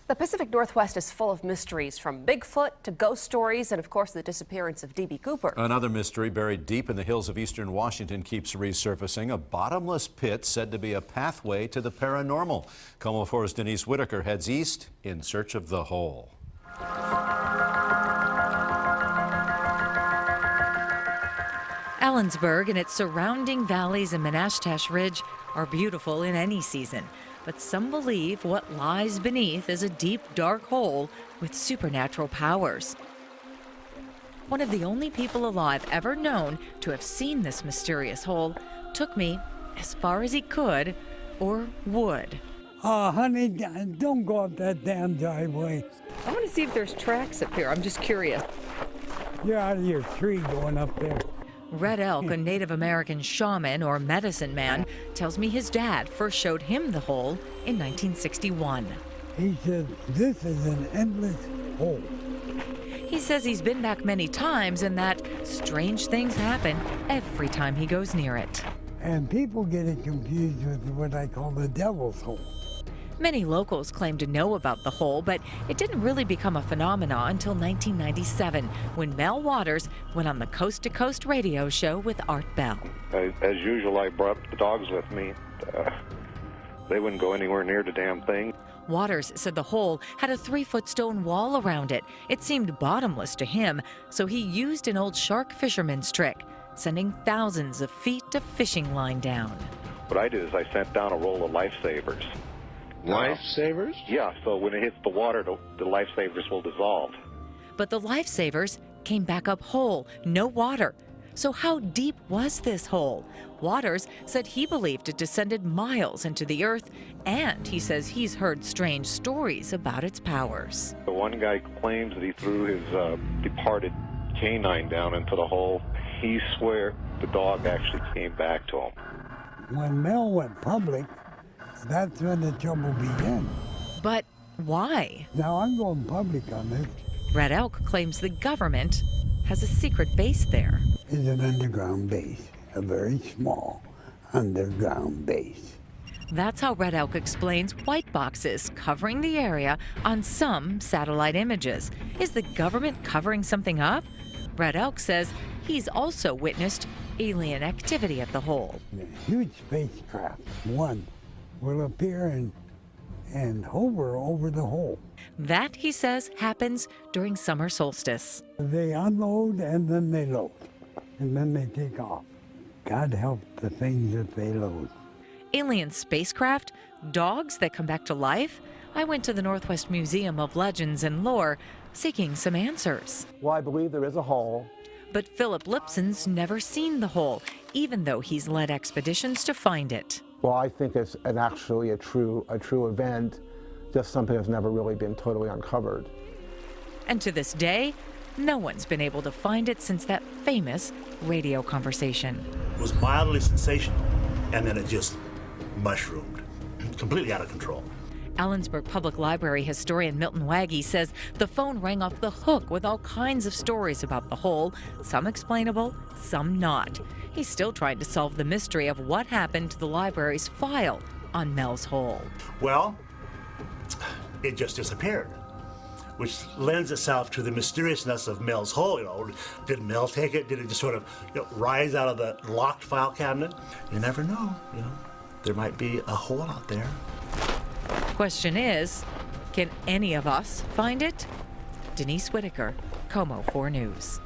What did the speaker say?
The Pacific Northwest is full of mysteries, from Bigfoot to ghost stories and, of course, the disappearance of D.B. Cooper. Another mystery buried deep in the hills of eastern Washington keeps resurfacing. A bottomless pit said to be a pathway to the paranormal. Como 4's Denise Whitaker heads east in search of the hole. Ellensburg and its surrounding valleys and Menashtash Ridge are beautiful in any season, but some believe what lies beneath is a deep, dark hole with supernatural powers. One of the only people alive ever known to have seen this mysterious hole took me as far as he could or would. Oh, honey, don't go up that damn driveway. I want to see if there's tracks up here. I'm just curious. You're out of your tree going up there. Red Elk, a Native American shaman or medicine man, tells me his dad first showed him the hole in 1961. He said, this is an endless hole. He says he's been back many times and that strange things happen every time he goes near it. And people get it confused with what I call the devil's hole. Many locals claim to know about the hole, but it didn't really become a phenomenon until 1997, when Mel Waters went on the Coast to Coast radio show with Art Bell. As usual, I brought the dogs with me. They wouldn't go anywhere near the damn thing. Waters said the hole had a 3-foot stone wall around it. It seemed bottomless to him, so he used an old shark fisherman's trick, sending thousands of feet of fishing line down. What I did is I sent down a roll of lifesavers. Lifesavers? Yeah, so when it hits the water, the lifesavers will dissolve. But the lifesavers came back up whole, no water. So how deep was this hole? Waters said he believed it descended miles into the earth, and he says he's heard strange stories about its powers. The one guy claims that he threw his departed canine down into the hole. He swears the dog actually came back to him. When Mel went public, that's when the trouble began. But why? Now I'm going public on this. Red Elk claims the government has a secret base there. It's an underground base, a very small underground base. That's how Red Elk explains white boxes covering the area on some satellite images. Is the government covering something up? Red Elk says he's also witnessed alien activity at the hole. A huge spacecraft, one, will appear and hover over the hole. That, he says, happens during summer solstice. They unload and then they load, and then they take off. God help the things that they load. Alien spacecraft? Dogs that come back to life? I went to the Northwest Museum of Legends and Lore seeking some answers. Well, I believe there is a hole. But Philip Lipson's never seen the hole, even though he's led expeditions to find it. Well, I think it's actually a true event, just something that's never really been totally uncovered. And to this day, no one's been able to find it since that famous radio conversation. It was mildly sensational, and then it just mushroomed, completely out of control. Ellensburg Public Library historian Milton Waggy says the phone rang off the hook with all kinds of stories about the hole, some explainable, some not. He's still trying to solve the mystery of what happened to the library's file on Mel's hole. Well, it just disappeared, which lends itself to the mysteriousness of Mel's hole. You know, did Mel take it? Did it just sort of rise out of the locked file cabinet? You never know. You know, there might be a hole out there. Question is, can any of us find it? Denise Whitaker, Como 4 News.